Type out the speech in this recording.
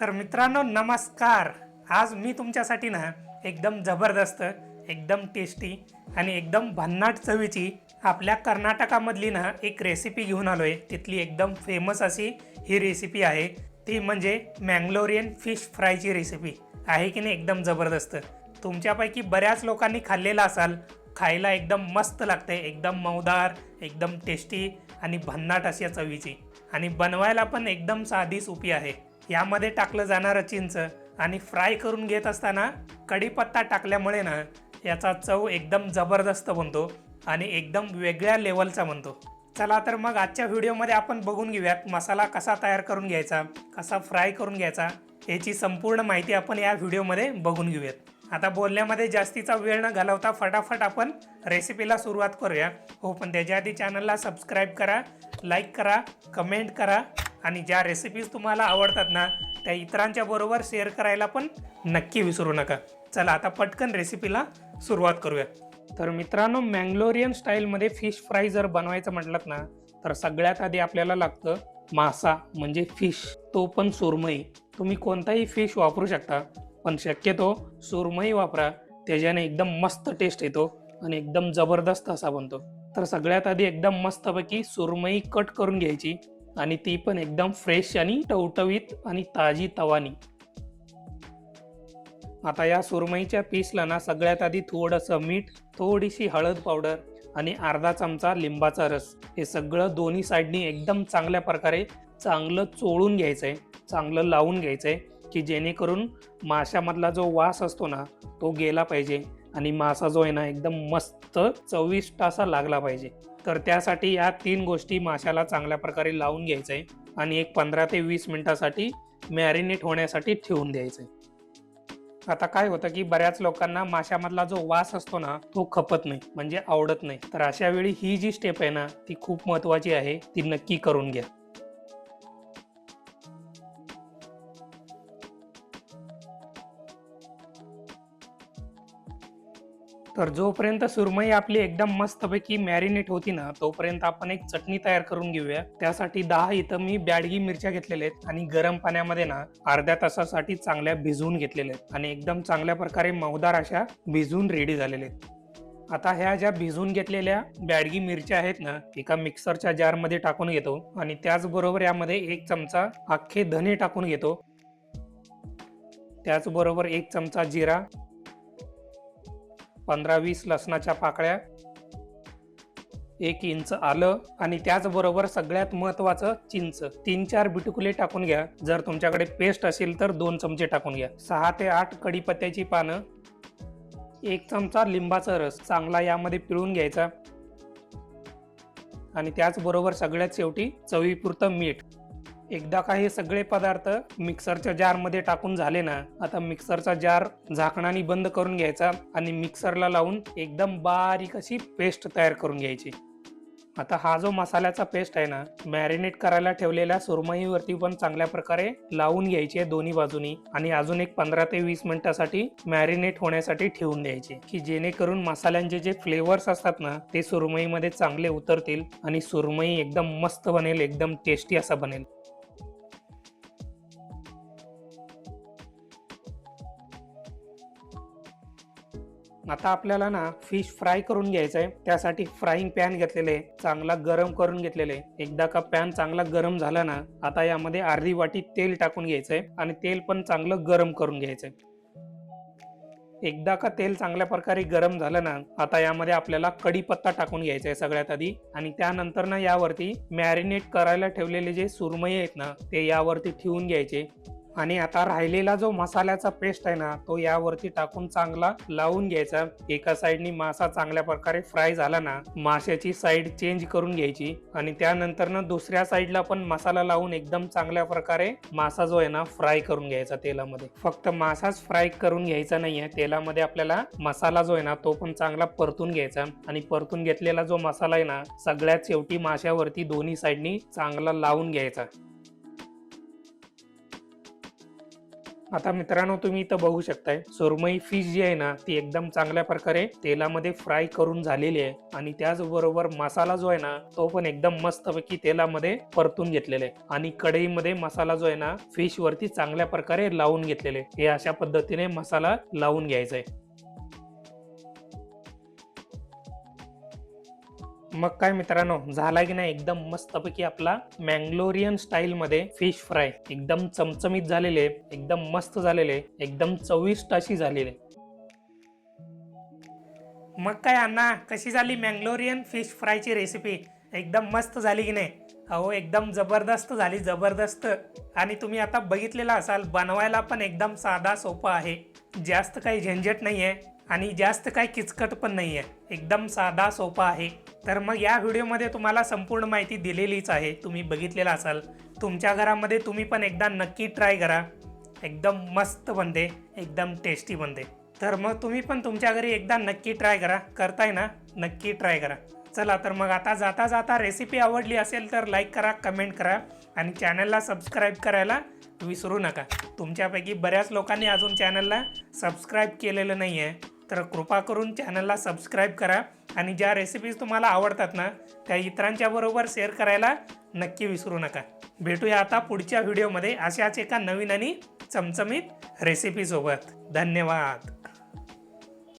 तर मित्रांनो नमस्कार। आज मी तुमच्यासाठी ना एकदम जबरदस्त, एकदम टेस्टी आणि एकदम भन्नाट चवीची आपल्या कर्नाटकामधली ना एक रेसिपी घेऊन आलोय। तिथली एकदम फेमस अशी ही रेसिपी आहे, ती म्हणजे मँगलोरियन फिश फ्रायची रेसिपी आहे की नाही। एकदम जबरदस्त, तुमच्यापैकी बऱ्याच लोकांनी खाल्लेला असाल। खायला एकदम मस्त लागते, एकदम मऊदार, एकदम टेस्टी आणि भन्नाट अशा चवीची, आणि बनवायला पण एकदम साधी सोपी आहे। यामध्ये टाकलं जाणारं चिंच आणि फ्राय करून घेत असताना कढीपत्ता टाकल्यामुळे ना याचा चव एकदम जबरदस्त बनतो आणि एकदम वेगळ्या लेवलचा बनतो। चला तर मग आजच्या व्हिडिओमध्ये आपण बघून घेऊयात मसाला कसा तयार करून घ्यायचा, कसा फ्राय करून घ्यायचा, याची संपूर्ण माहिती आपण या व्हिडिओमध्ये बघून घेऊयात। आता बोलण्यामध्ये जास्तीचा वेळ न घालवता फटाफट आपण रेसिपीला सुरुवात करूया। हो, पण त्याच्या आधी चॅनलला सबस्क्राईब करा, लाईक करा, कमेंट करा आणि ज्या रेसिपीज तुम्हाला आवडतात ना त्या इतरांच्या बरोबर शेअर करायला पण नक्की विसरू नका। चला आता पटकन रेसिपीला सुरुवात करूया। तर मित्रांनो, मँगलोरियन स्टाईलमध्ये फिश फ्राय जर बनवायचं म्हटलं ना तर सगळ्यात आधी आपल्याला लागतं मासा, म्हणजे फिश, तो पण सुरमई। तुम्ही कोणताही फिश वापरू शकता, पण शक्यतो सुरमई वापरा, त्याच्याने एकदम मस्त टेस्ट येतो आणि एकदम जबरदस्त असा बनतो। तर सगळ्यात आधी एकदम मस्तपैकी सुरमई कट करून घ्यायची, आणि ती पण एकदम फ्रेश आणि टवटवीत आणि ताजी तवानी। आता या सुरमईच्या पीसला ना सगळ्यात आधी थोडंसं मीठ, थोडीशी हळद पावडर आणि अर्धा चमचा लिंबाचा रस, हे सगळं दोन्ही साईडनी एकदम चांगल्या प्रकारे चांगलं चोळून घ्यायचंय, चांगलं लावून घ्यायचंय, की जेणेकरून माशामधला जो वास असतो ना तो गेला पाहिजे आणि मासा जो आहे ना एकदम मस्त चविष्ट असा लागला पाहिजे। तर त्यासाठी या तीन गोष्टी माशाला चांगल्या प्रकारे लावून घ्यायचं आहे आणि एक 15 ते 20 मिनिटासाठी मॅरिनेट होण्यासाठी ठेवून द्यायचं आहे। आता काय होतं की बऱ्याच लोकांना माशामधला जो वास असतो ना तो खपत नाही, म्हणजे आवडत नाही। तर अशा वेळी ही जी स्टेप आहे ना ती खूप महत्त्वाची आहे, ती नक्की करून घ्या। तर जोपर्यंत सुरमई आपली एकदम मस्तपैकी मॅरिनेट होती ना तोपर्यंत आपण एक चटणी तयार करून घेऊया। त्यासाठी 10 इथं मी बॅडगी मिरच्या घेतलेल्या आहेत आणि गरम पाण्यामध्ये ना अर्ध्या तासासाठी चांगल्या भिजवून घेतलेल्या आहेत आणि एकदम चांगल्या प्रकारे मऊदार अशा भिजून रेडी झालेल्या आहेत। आता ह्या ज्या भिजून घेतलेल्या बॅडगी मिरच्या आहेत ना एका मिक्सरच्या जारमध्ये टाकून घेतो आणि त्याचबरोबर यामध्ये 1 चमचा अख्खे धने टाकून घेतो, त्याचबरोबर 1 चमचा जिरा, 15-20 लसणाच्या पाकळ्या, 1 इंच आलं आणि त्याचबरोबर सगळ्यात महत्त्वाचं चिंच 3-4 बिटुकुले टाकून घ्या। जर तुमच्याकडे पेस्ट असेल तर 2 चमचे टाकून घ्या। 6 ते 8 कढीपत्त्याची पानं, 1 चमचा लिंबाचा रस चांगला यामध्ये पिळून घ्यायचा आणि त्याचबरोबर सगळ्यात शेवटी चवीपुरतं मीठ। एकदा का हे सगळे पदार्थ मिक्सरच्या जारमध्ये टाकून झाले ना, आता मिक्सरचा जार झाकणाने बंद करून घ्यायचा आणि मिक्सरला लावून एकदम बारीक अशी पेस्ट तयार करून घ्यायची। आता हा जो मसाल्याचा पेस्ट आहे ना मॅरिनेट करायला ठेवलेल्या सुरमईवरती पण चांगल्या प्रकारे लावून घ्यायची आहे दोन्ही बाजूनी आणि अजून एक 15 ते 20 मिनिटासाठी मॅरिनेट होण्यासाठी ठेवून द्यायचे, की जेणेकरून मसाल्यांचे जे फ्लेवर्स असतात ना ते सुरमईमध्ये चांगले उतरतील आणि सुरमई एकदम मस्त बनेल, एकदम टेस्टी असा बनेल। आता आपल्याला ना फिश फ्राय करून घ्यायचं आहे। त्यासाठी फ्राईंग पॅन घेतलेले आहे, चांगला गरम करून घेतलेले आहे। एकदा का पॅन चांगला गरम झाला ना आता यामध्ये अर्धी वाटी तेल टाकून घ्यायचंय आणि तेल पण चांगलं गरम करून घ्यायचंय। एकदा का तेल चांगल्या प्रकारे गरम झालं ना आता यामध्ये आपल्याला कढीपत्ता टाकून घ्यायचा आहे सगळ्यात आधी, आणि त्यानंतर ना यावरती मॅरिनेट करायला ठेवलेले जे सुरमई आहेत ना ते यावरती ठेवून घ्यायचे आणि आता राहिलेला जो मसाल्याचा पेस्ट आहे ना तो यावरती टाकून चांगला लावून घ्यायचा। एका साईडनी मासा चांगल्या प्रकारे फ्राय झाला ना माशाची साईड चेंज करून घ्यायची आणि त्यानंतर ना दुसऱ्या साईडला पण मसाला लावून एकदम चांगल्या प्रकारे मासा जो आहे ना फ्राय करून घ्यायचा तेलामध्ये। फक्त मासाच फ्राय करून घ्यायचा नाहीये, तेलामध्ये आपल्याला मसाला जो आहे ना तो पण चांगला परतून घ्यायचा आणि परतून घेतलेला जो मसाला आहे ना सगळ्यात शेवटी माशावरती दोन्ही साईडनी चांगला लावून घ्यायचा। आता मित्रांनो तुम्ही इथं बघू शकताय सुरमई फिश जी आहे ना ती एकदम चांगल्या प्रकारे तेलामध्ये फ्राय करून झालेली आहे आणि त्याचबरोबर मसाला जो आहे ना तो पण एकदम मस्तपैकी तेलामध्ये परतून घेतलेला आहे आणि कढईमध्ये मसाला जो आहे ना फिश वरती चांगल्या प्रकारे लावून घेतलेले. हे अशा पद्धतीने मसाला लावून घ्यायचा आहे. मग काय मित्रांनो झाला की नाही एकदम मस्तपैकी आपला मँगलोरियन स्टाईल मध्ये फिश फ्राय एकदम चमचमीत झालेले, एकदम मस्त झालेले, एकदम चविष्ट अशी झालेले. मग काय अण्णा कशी झाली मँगलोरियन फिश फ्रायची रेसिपी? एकदम मस्त झाली की नाही? अहो एकदम जबरदस्त झाली, जबरदस्त. आणि तुम्ही आता बघितलेला असाल बनवायला पण एकदम साधा सोपा आहे. जास्त काही झंझट नाही आहे आणि जास्त काही किचकट पण नाही आहे. एकदम साधा सोपा आहे. तर मग या व्हिडिओमध्ये तुम्हाला संपूर्ण माहिती दिलेलीच आहे, तुम्ही बघितलेला असाल. तुमच्या घरामध्ये तुम्ही पण एकदा नक्की ट्राय करा. एकदम मस्त बनते, एकदम टेस्टी बनते. तर मग तुम्ही पण तुमच्या घरी एकदा नक्की ट्राय करा. करताय ना? नक्की ट्राय करा. चला तर मग आता जाता जाता रेसिपी आवडली असेल तर लाईक करा, कमेंट करा आणि चॅनलला सबस्क्राईब करायला विसरू नका. तुमच्यापैकी बऱ्याच लोकांनी अजून चॅनलला सबस्क्राईब केलेलं नाही आहे, तर कृपा करून चॅनलला सबस्क्राईब करा आणि ज्या रेसिपीज तुम्हाला आवडतात ना त्या इतरांच्या बरोबर शेअर करायला नक्की विसरू नका. भेटूया आता पुढच्या व्हिडिओमध्ये अशाच एका नवीन आणि चमचमीत रेसिपीसोबत. धन्यवाद.